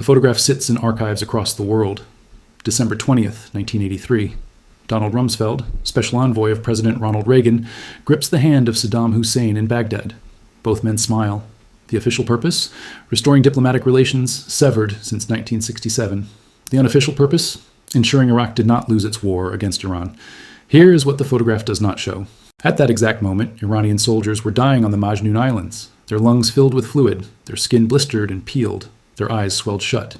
photograph sits in archives across the world. December 20th, 1983. Donald Rumsfeld, special envoy of President Ronald Reagan, grips the hand of Saddam Hussein in Baghdad. Both men smile. The official purpose? Restoring diplomatic relations severed since 1967. The unofficial purpose? Ensuring Iraq did not lose its war against Iran. Here is what the photograph does not show. At that exact moment, Iranian soldiers were dying on the Majnoon Islands, their lungs filled with fluid, their skin blistered and peeled, their eyes swelled shut.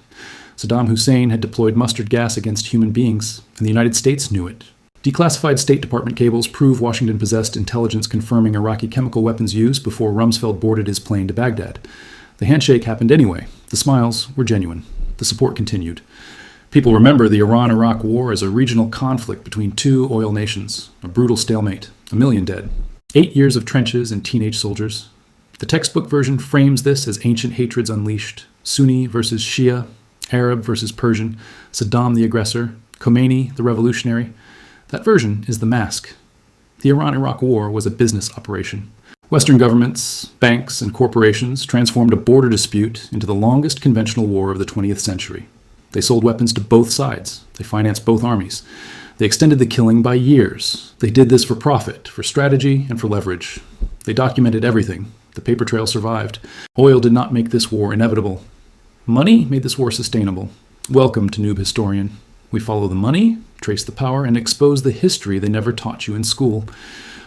Saddam Hussein had deployed mustard gas against human beings, and the United States knew it. Declassified State Department cables prove Washington possessed intelligence confirming Iraqi chemical weapons use before Rumsfeld boarded his plane to Baghdad. The handshake happened anyway. The smiles were genuine. The support continued. People remember the Iran-Iraq war as a regional conflict between two oil nations, a brutal stalemate, 1 million dead, 8 years of trenches and teenage soldiers. The textbook version frames this as ancient hatreds unleashed, Sunni versus Shia, Arab versus Persian, Saddam the aggressor, Khomeini the revolutionary. That version is the mask. The Iran-Iraq war was a business operation. Western governments, banks, and corporations transformed a border dispute into the longest conventional war of the 20th century. They sold weapons to both sides. They financed both armies. They extended the killing by years. They did this for profit, for strategy, and for leverage. They documented everything. The paper trail survived. Oil did not make this war inevitable. Money made this war sustainable. Welcome to Noob Historian. We follow the money, trace the power, and expose the history they never taught you in school.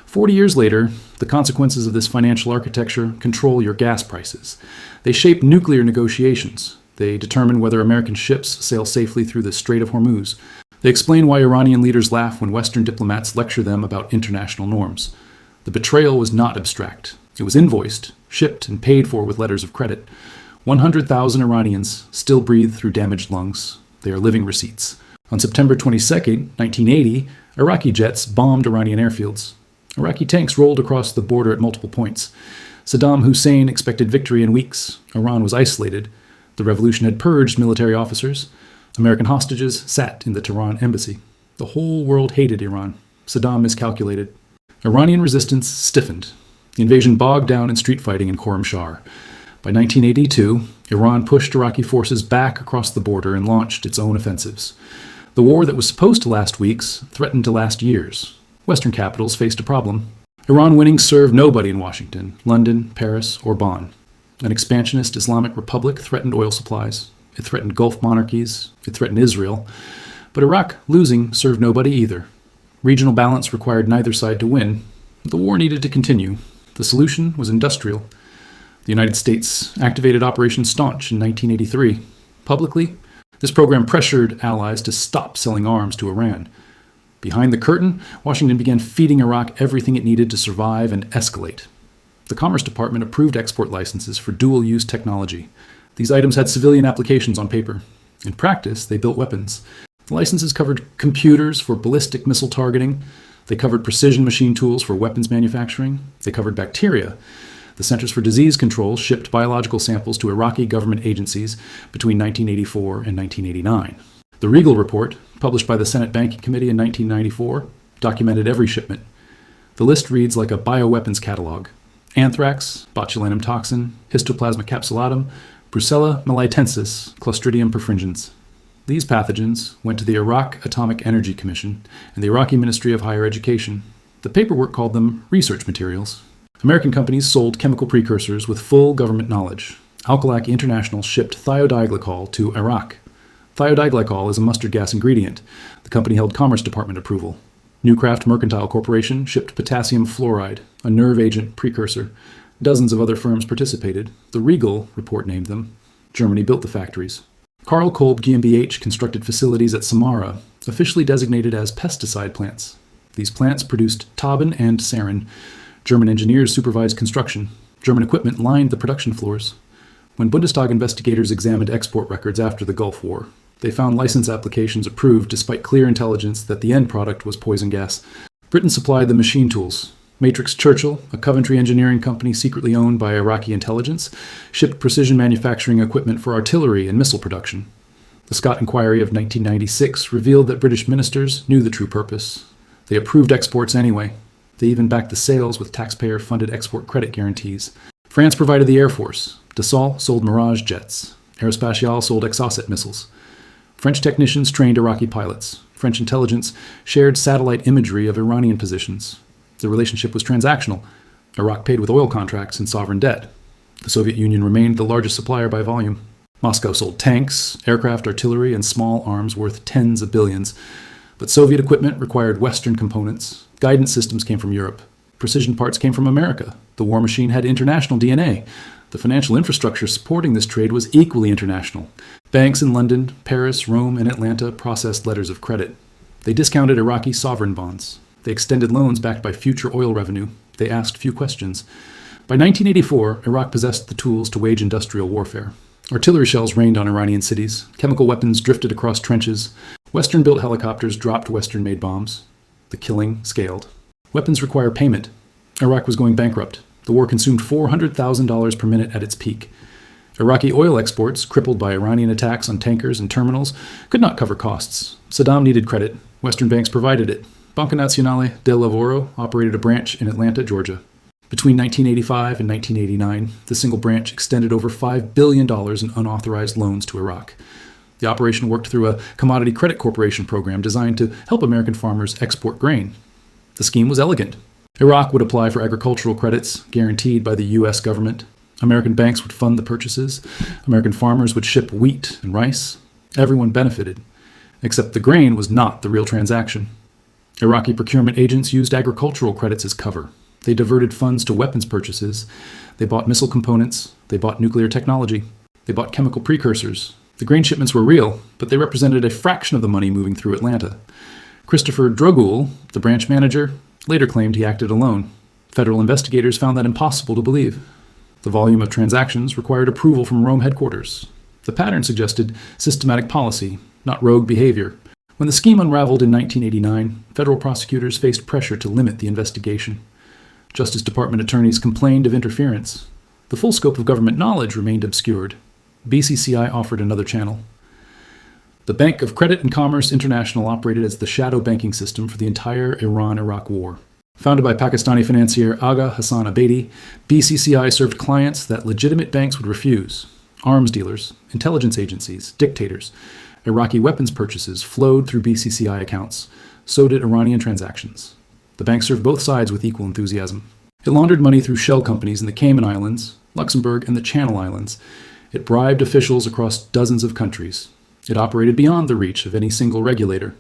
40 years later, the consequences of this financial architecture control your gas prices. They shape nuclear negotiations. They determine whether American ships sail safely through the Strait of Hormuz. They explain why Iranian leaders laugh when Western diplomats lecture them about international norms. The betrayal was not abstract. It was invoiced, shipped, and paid for with letters of credit. 100,000 Iranians still breathe through damaged lungs. They are living receipts. On September 22, 1980, Iraqi jets bombed Iranian airfields. Iraqi tanks rolled across the border at multiple points. Saddam Hussein expected victory in weeks. Iran was isolated. The revolution had purged military officers. American hostages sat in the Tehran embassy. The whole world hated Iran. Saddam miscalculated. Iranian resistance stiffened. The invasion bogged down in street fighting in Khorramshahr. By 1982, Iran pushed Iraqi forces back across the border and launched its own offensives. The war that was supposed to last weeks threatened to last years. Western capitals faced a problem. Iran winning served nobody in Washington, London, Paris, or Bonn. An expansionist Islamic republic threatened oil supplies. It threatened Gulf monarchies. It threatened Israel. But Iraq losing served nobody either. Regional balance required neither side to win. The war needed to continue. The solution was industrial. The United States activated Operation Staunch in 1983. Publicly, this program pressured allies to stop selling arms to Iran. Behind the curtain, Washington began feeding Iraq everything it needed to survive and escalate. The Commerce Department approved export licenses for dual-use technology. These items had civilian applications on paper. In practice, they built weapons. The licenses covered computers for ballistic missile targeting. They covered precision machine tools for weapons manufacturing. They covered bacteria. The Centers for Disease Control shipped biological samples to Iraqi government agencies between 1984 and 1989. The Regal Report, published by the Senate Banking Committee in 1994, documented every shipment. The list reads like a bioweapons catalog. Anthrax, botulinum toxin, histoplasma capsulatum, Brucella melitensis, Clostridium perfringens. These pathogens went to the Iraq Atomic Energy Commission and the Iraqi Ministry of Higher Education. The paperwork called them research materials. American companies sold chemical precursors with full government knowledge. Alkalac International shipped thiodiglykol to Iraq. Thiodiglykol is a mustard gas ingredient. The company held Commerce Department approval. Newcraft Mercantile Corporation shipped potassium fluoride, a nerve agent precursor. Dozens of other firms participated. The Regal report named them. Germany built the factories. Carl Kolb GmbH constructed facilities at Samara, officially designated as pesticide plants. These plants produced tauben and sarin. German engineers supervised construction. German equipment lined the production floors. When Bundestag investigators examined export records after the Gulf War, they found license applications approved despite clear intelligence that the end product was poison gas. Britain supplied the machine tools. Matrix Churchill, a Coventry engineering company secretly owned by Iraqi intelligence, shipped precision manufacturing equipment for artillery and missile production. The Scott Inquiry of 1996 revealed that British ministers knew the true purpose. They approved exports anyway. They even backed the sales with taxpayer-funded export credit guarantees. France provided the Air Force. Dassault sold Mirage jets. Aerospatiale sold Exocet missiles. French technicians trained Iraqi pilots. French intelligence shared satellite imagery of Iranian positions. The relationship was transactional. Iraq paid with oil contracts and sovereign debt. The Soviet Union remained the largest supplier by volume. Moscow sold tanks, aircraft, artillery, and small arms worth tens of billions. But Soviet equipment required Western components. Guidance systems came from Europe. Precision parts came from America. The war machine had international DNA. The financial infrastructure supporting this trade was equally international. Banks in London, Paris, Rome, and Atlanta processed letters of credit. They discounted Iraqi sovereign bonds. They extended loans backed by future oil revenue. They asked few questions. By 1984, Iraq possessed the tools to wage industrial warfare. Artillery shells rained on Iranian cities. Chemical weapons drifted across trenches. Western-built helicopters dropped Western-made bombs. The killing scaled. Weapons require payment. Iraq was going bankrupt. The war consumed $400,000 per minute at its peak. Iraqi oil exports, crippled by Iranian attacks on tankers and terminals, could not cover costs. Saddam needed credit. Western banks provided it. Banca Nazionale del Lavoro operated a branch in Atlanta, Georgia. Between 1985 and 1989, the single branch extended over $5 billion in unauthorized loans to Iraq. The operation worked through a commodity credit corporation program designed to help American farmers export grain. The scheme was elegant. Iraq would apply for agricultural credits guaranteed by the U.S. government. American banks would fund the purchases. American farmers would ship wheat and rice. Everyone benefited. Except the grain was not the real transaction. Iraqi procurement agents used agricultural credits as cover. They diverted funds to weapons purchases. They bought missile components. They bought nuclear technology. They bought chemical precursors. The grain shipments were real, but they represented a fraction of the money moving through Atlanta. Christopher Drogool, the branch manager, later claimed he acted alone. Federal investigators found that impossible to believe. The volume of transactions required approval from Rome headquarters. The pattern suggested systematic policy, not rogue behavior. When the scheme unraveled in 1989, federal prosecutors faced pressure to limit the investigation. Justice Department attorneys complained of interference. The full scope of government knowledge remained obscured. BCCI offered another channel. The Bank of Credit and Commerce International operated as the shadow banking system for the entire Iran-Iraq war. Founded by Pakistani financier Agha Hassan Abedi, BCCI served clients that legitimate banks would refuse. Arms dealers, intelligence agencies, dictators. Iraqi weapons purchases flowed through BCCI accounts. So did Iranian transactions. The bank served both sides with equal enthusiasm. It laundered money through shell companies in the Cayman Islands, Luxembourg, and the Channel Islands. It bribed officials across dozens of countries. It operated beyond the reach of any single regulator.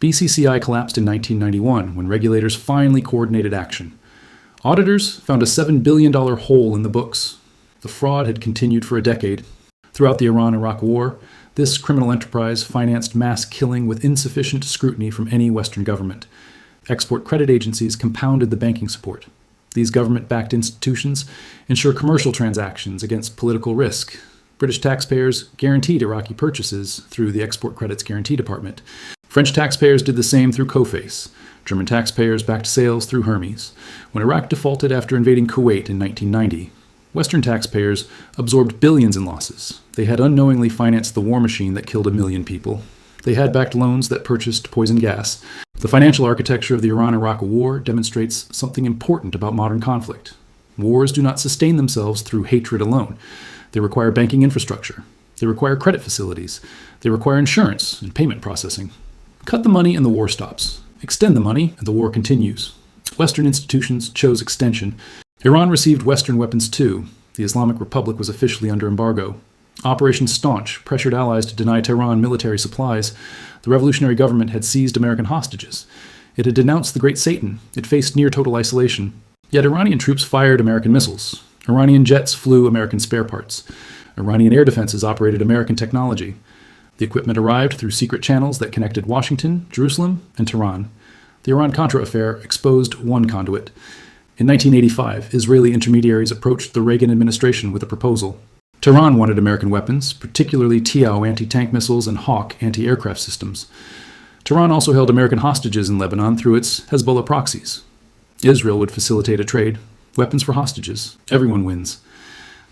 BCCI collapsed in 1991 when regulators finally coordinated action. Auditors found a $7 billion hole in the books. The fraud had continued for a decade. Throughout the Iran-Iraq war, this criminal enterprise financed mass killing with insufficient scrutiny from any Western government. Export credit agencies compounded the banking support. These government-backed institutions ensure commercial transactions against political risk. British taxpayers guaranteed Iraqi purchases through the Export Credits Guarantee Department. French taxpayers did the same through COFACE. German taxpayers backed sales through Hermes. When Iraq defaulted after invading Kuwait in 1990, Western taxpayers absorbed billions in losses. They had unknowingly financed the war machine that killed 1 million people. They had backed loans that purchased poison gas. The financial architecture of the Iran-Iraq war demonstrates something important about modern conflict. Wars do not sustain themselves through hatred alone. They require banking infrastructure. They require credit facilities. They require insurance and payment processing. Cut the money and the war stops. Extend the money and the war continues. Western institutions chose extension. Iran received Western weapons too. The Islamic Republic was officially under embargo. Operation Staunch pressured allies to deny Tehran military supplies. The revolutionary government had seized American hostages. It had denounced the Great Satan. It faced near-total isolation. Yet Iranian troops fired American missiles. Iranian jets flew American spare parts. Iranian air defenses operated American technology. The equipment arrived through secret channels that connected Washington, Jerusalem, and Tehran. The Iran-Contra affair exposed one conduit. In 1985, Israeli intermediaries approached the Reagan administration with a proposal. Tehran wanted American weapons, particularly Tiao anti-tank missiles and Hawk anti-aircraft systems. Tehran also held American hostages in Lebanon through its Hezbollah proxies. Israel would facilitate a trade. Weapons for hostages. Everyone wins.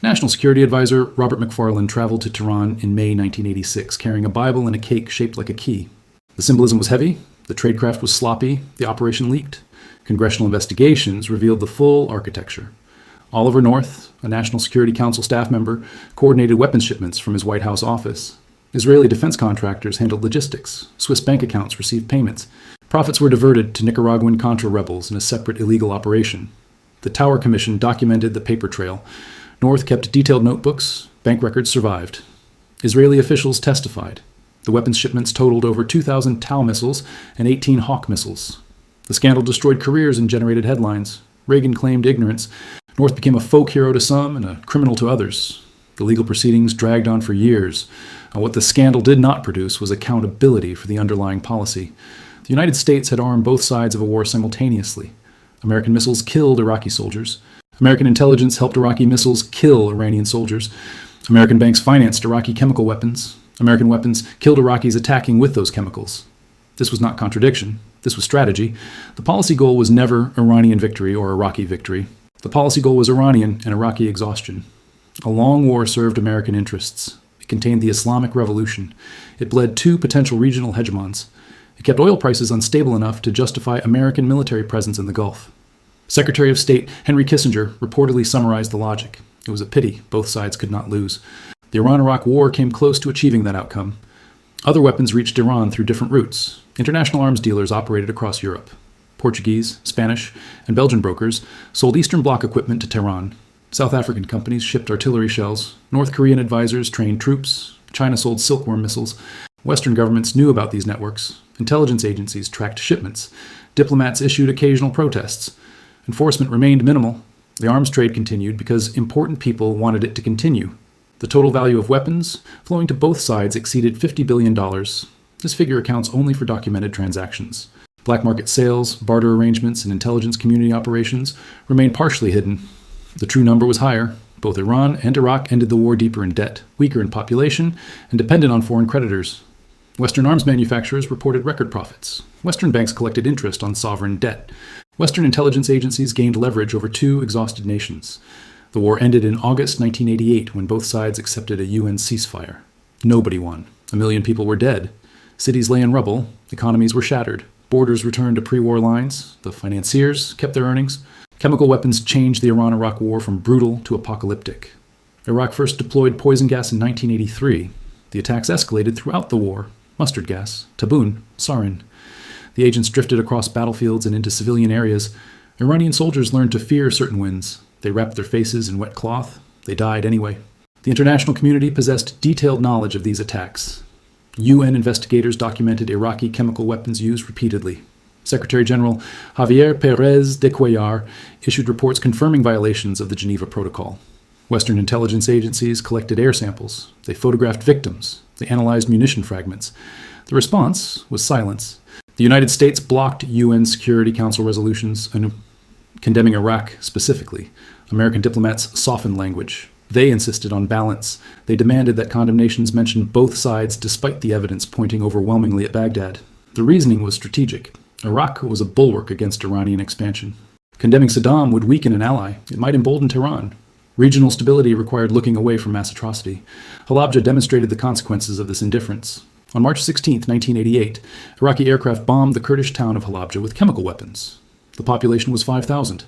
National Security Advisor Robert McFarlane traveled to Tehran in May 1986, carrying a Bible and a cake shaped like a key. The symbolism was heavy, the tradecraft was sloppy, the operation leaked. Congressional investigations revealed the full architecture. Oliver North, a National Security Council staff member, coordinated weapons shipments from his White House office. Israeli defense contractors handled logistics. Swiss bank accounts received payments. Profits were diverted to Nicaraguan Contra rebels in a separate illegal operation. The Tower Commission documented the paper trail. North kept detailed notebooks. Bank records survived. Israeli officials testified. The weapons shipments totaled over 2,000 Tau missiles and 18 Hawk missiles. The scandal destroyed careers and generated headlines. Reagan claimed ignorance. North became a folk hero to some and a criminal to others. The legal proceedings dragged on for years. What the scandal did not produce was accountability for the underlying policy. The United States had armed both sides of a war simultaneously. American missiles killed Iraqi soldiers. American intelligence helped Iraqi missiles kill Iranian soldiers. American banks financed Iraqi chemical weapons. American weapons killed Iraqis attacking with those chemicals. This was not contradiction. This was strategy. The policy goal was never Iranian victory or Iraqi victory. The policy goal was Iranian and Iraqi exhaustion. A long war served American interests. It contained the Islamic Revolution. It bled two potential regional hegemons. It kept oil prices unstable enough to justify American military presence in the Gulf. Secretary of State Henry Kissinger reportedly summarized the logic. It was a pity both sides could not lose. The Iran-Iraq War came close to achieving that outcome. Other weapons reached Iran through different routes. International arms dealers operated across Europe. Portuguese, Spanish, and Belgian brokers sold Eastern Bloc equipment to Tehran. South African companies shipped artillery shells. North Korean advisors trained troops. China sold silkworm missiles. Western governments knew about these networks. Intelligence agencies tracked shipments. Diplomats issued occasional protests. Enforcement remained minimal. The arms trade continued because important people wanted it to continue. The total value of weapons flowing to both sides exceeded $50 billion. This figure accounts only for documented transactions. Black market sales, barter arrangements, and intelligence community operations remained partially hidden. The true number was higher. Both Iran and Iraq ended the war deeper in debt, weaker in population, and dependent on foreign creditors. Western arms manufacturers reported record profits. Western banks collected interest on sovereign debt. Western intelligence agencies gained leverage over two exhausted nations. The war ended in August 1988 when both sides accepted a UN ceasefire. Nobody won. 1 million people were dead. Cities lay in rubble. Economies were shattered. Borders returned to pre-war lines. The financiers kept their earnings. Chemical weapons changed the Iran-Iraq war from brutal to apocalyptic. Iraq first deployed poison gas in 1983. The attacks escalated throughout the war. Mustard gas, tabun, sarin. The agents drifted across battlefields and into civilian areas. Iranian soldiers learned to fear certain winds. They wrapped their faces in wet cloth. They died anyway. The international community possessed detailed knowledge of these attacks. UN investigators documented Iraqi chemical weapons use repeatedly. Secretary General Javier Pérez de Cuellar issued reports confirming violations of the Geneva Protocol. Western intelligence agencies collected air samples. They photographed victims. They analyzed munition fragments. The response was silence. The United States blocked UN Security Council resolutions condemning Iraq specifically. American diplomats softened language. They insisted on balance. They demanded that condemnations mention both sides despite the evidence pointing overwhelmingly at Baghdad. The reasoning was strategic. Iraq was a bulwark against Iranian expansion. Condemning Saddam would weaken an ally. It might embolden Tehran. Regional stability required looking away from mass atrocity. Halabja demonstrated the consequences of this indifference. On March 16, 1988, Iraqi aircraft bombed the Kurdish town of Halabja with chemical weapons. The population was 5,000.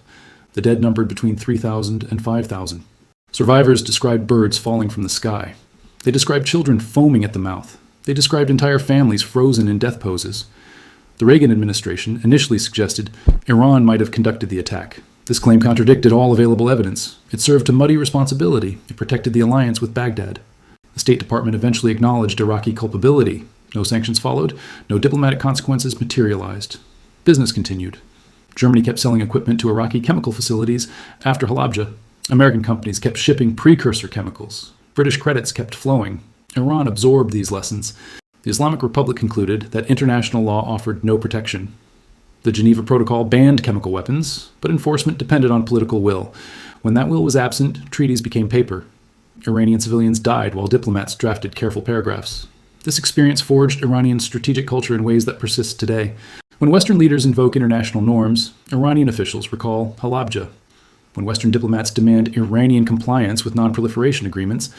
The dead numbered between 3,000 and 5,000. Survivors described birds falling from the sky. They described children foaming at the mouth. They described entire families frozen in death poses. The Reagan administration initially suggested Iran might have conducted the attack. This claim contradicted all available evidence. It served to muddy responsibility. It protected the alliance with Baghdad. The State Department eventually acknowledged Iraqi culpability. No sanctions followed. No diplomatic consequences materialized. Business continued. Germany kept selling equipment to Iraqi chemical facilities after Halabja. American companies kept shipping precursor chemicals. British credits kept flowing. Iran absorbed these lessons. The Islamic Republic concluded that international law offered no protection. The Geneva Protocol banned chemical weapons, but enforcement depended on political will. When that will was absent, treaties became paper. Iranian civilians died while diplomats drafted careful paragraphs. This experience forged Iranian strategic culture in ways that persist today. When Western leaders invoke international norms, Iranian officials recall Halabja. When Western diplomats demand Iranian compliance with non-proliferation agreements,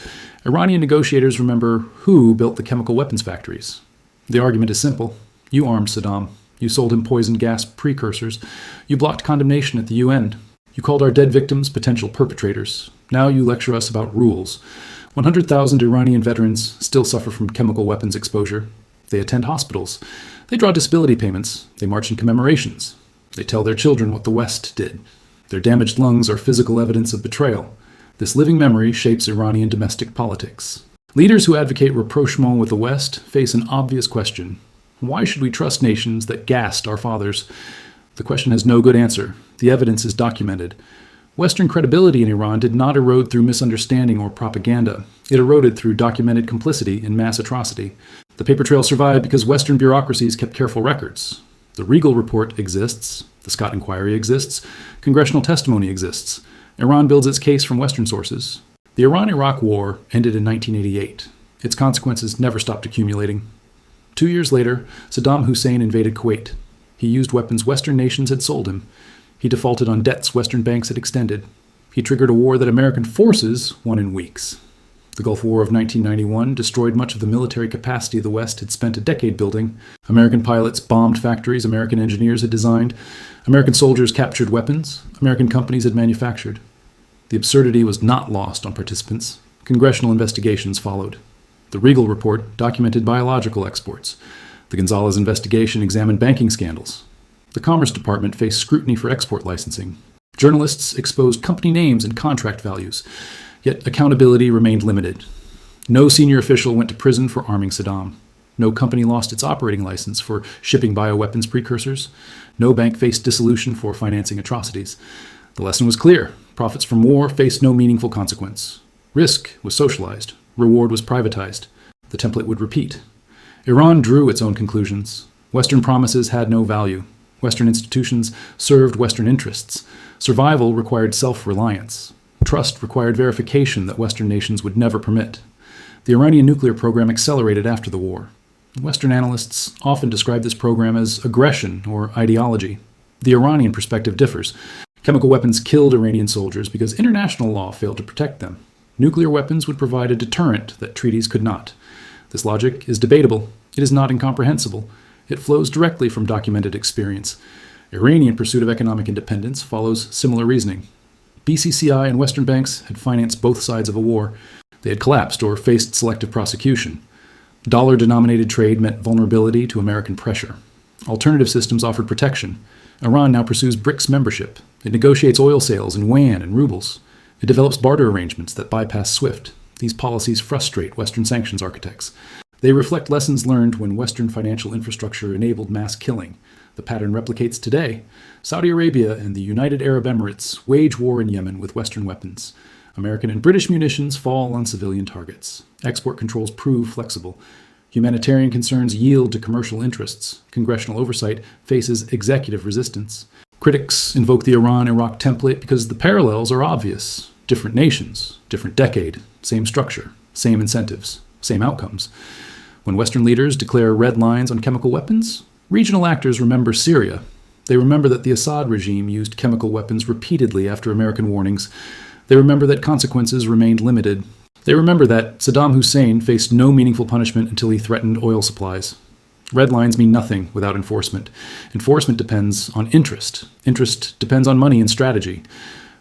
Iranian negotiators remember who built the chemical weapons factories. The argument is simple. You armed Saddam. You sold him poison gas precursors. You blocked condemnation at the UN. You called our dead victims potential perpetrators. Now you lecture us about rules. 100,000 Iranian veterans still suffer from chemical weapons exposure. They attend hospitals. They draw disability payments. They march in commemorations. They tell their children what the West did. Their damaged lungs are physical evidence of betrayal. This living memory shapes Iranian domestic politics. Leaders who advocate rapprochement with the West face an obvious question. Why should we trust nations that gassed our fathers? The question has no good answer. The evidence is documented. Western credibility in Iran did not erode through misunderstanding or propaganda. It eroded through documented complicity in mass atrocity. The paper trail survived because Western bureaucracies kept careful records. The Regal Report exists. The Scott Inquiry exists. Congressional testimony exists. Iran builds its case from Western sources. The Iran-Iraq War ended in 1988. Its consequences never stopped accumulating. 2 years later, Saddam Hussein invaded Kuwait. He used weapons Western nations had sold him. He defaulted on debts Western banks had extended. He triggered a war that American forces won in weeks. The Gulf War of 1991 destroyed much of the military capacity the West had spent a decade building. American pilots bombed factories American engineers had designed. American soldiers captured weapons American companies had manufactured. The absurdity was not lost on participants. Congressional investigations followed. The Regal Report documented biological exports. The Gonzalez investigation examined banking scandals. The Commerce Department faced scrutiny for export licensing. Journalists exposed company names and contract values, yet accountability remained limited. No senior official went to prison for arming Saddam. No company lost its operating license for shipping bioweapons precursors. No bank faced dissolution for financing atrocities. The lesson was clear. Profits from war faced no meaningful consequence. Risk was socialized. Reward was privatized. The template would repeat. Iran drew its own conclusions. Western promises had no value. Western institutions served Western interests. Survival required self-reliance. Trust required verification that Western nations would never permit. The Iranian nuclear program accelerated after the war. Western analysts often describe this program as aggression or ideology. The Iranian perspective differs. Chemical weapons killed Iranian soldiers because international law failed to protect them. Nuclear weapons would provide a deterrent that treaties could not. This logic is debatable. It is not incomprehensible. It flows directly from documented experience. Iranian pursuit of economic independence follows similar reasoning. BCCI and Western banks had financed both sides of a war. They had collapsed or faced selective prosecution. Dollar-denominated trade meant vulnerability to American pressure. Alternative systems offered protection. Iran now pursues BRICS membership. It negotiates oil sales in yuan and rubles. It develops barter arrangements that bypass SWIFT. These policies frustrate Western sanctions architects. They reflect lessons learned when Western financial infrastructure enabled mass killing. The pattern replicates today. Saudi Arabia and the United Arab Emirates wage war in Yemen with Western weapons. American and British munitions fall on civilian targets. Export controls prove flexible. Humanitarian concerns yield to commercial interests. Congressional oversight faces executive resistance. Critics invoke the Iran-Iraq template because the parallels are obvious. Different nations, different decade, same structure, same incentives, same outcomes. When Western leaders declare red lines on chemical weapons, regional actors remember Syria. They remember that the Assad regime used chemical weapons repeatedly after American warnings. They remember that consequences remained limited. They remember that Saddam Hussein faced no meaningful punishment until he threatened oil supplies. Red lines mean nothing without enforcement. Enforcement depends on interest. Interest depends on money and strategy.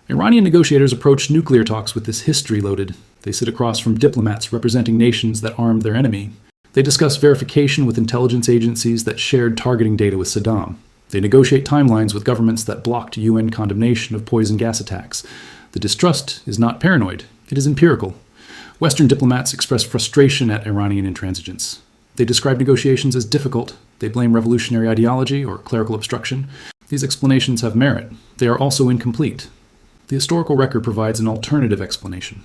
Iranian negotiators approach nuclear talks with this history loaded. They sit across from diplomats representing nations that armed their enemy. They discuss verification with intelligence agencies that shared targeting data with Saddam. They negotiate timelines with governments that blocked UN condemnation of poison gas attacks. The distrust is not paranoid. It is empirical. Western diplomats express frustration at Iranian intransigence. They describe negotiations as difficult. They blame revolutionary ideology or clerical obstruction. These explanations have merit. They are also incomplete. The historical record provides an alternative explanation.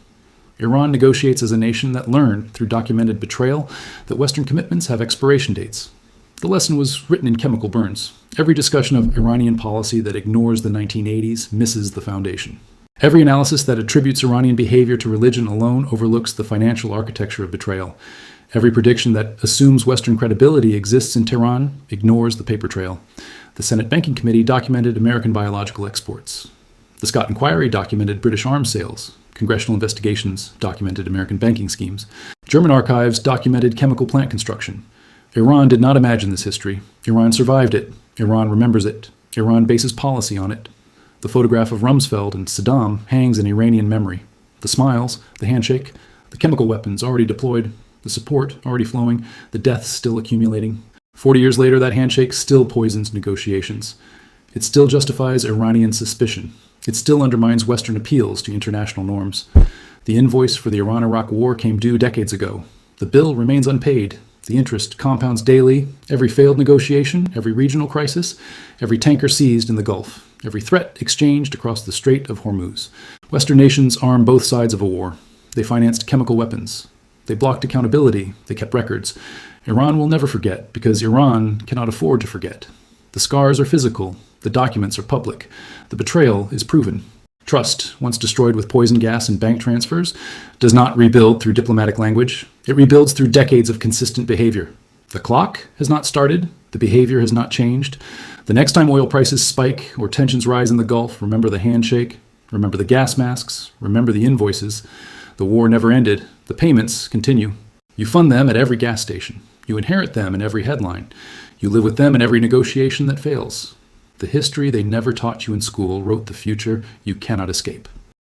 Iran negotiates as a nation that learned, through documented betrayal, that Western commitments have expiration dates. The lesson was written in chemical burns. Every discussion of Iranian policy that ignores the 1980s misses the foundation. Every analysis that attributes Iranian behavior to religion alone overlooks the financial architecture of betrayal. Every prediction that assumes Western credibility exists in Tehran ignores the paper trail. The Senate Banking Committee documented American biological exports. The Scott Inquiry documented British arms sales. Congressional investigations documented American banking schemes. German archives documented chemical plant construction. Iran did not imagine this history. Iran survived it. Iran remembers it. Iran bases policy on it. The photograph of Rumsfeld and Saddam hangs in Iranian memory. The smiles, the handshake, the chemical weapons already deployed, the support already flowing, the deaths still accumulating. 40 years later, that handshake still poisons negotiations. It still justifies Iranian suspicion. It still undermines Western appeals to international norms. The invoice for the Iran-Iraq war came due decades ago. The bill remains unpaid. The interest compounds daily. Every failed negotiation, every regional crisis, every tanker seized in the Gulf, every threat exchanged across the Strait of Hormuz. Western nations arm both sides of a war. They financed chemical weapons. They blocked accountability. They kept records. Iran will never forget because Iran cannot afford to forget. The scars are physical. The documents are public. The betrayal is proven. Trust, once destroyed with poison gas and bank transfers, does not rebuild through diplomatic language. It rebuilds through decades of consistent behavior. The clock has not started. The behavior has not changed. The next time oil prices spike or tensions rise in the Gulf, remember the handshake, remember the gas masks, remember the invoices. The war never ended. The payments continue. You fund them at every gas station. You inherit them in every headline. You live with them in every negotiation that fails. The history they never taught you in school wrote the future you cannot escape.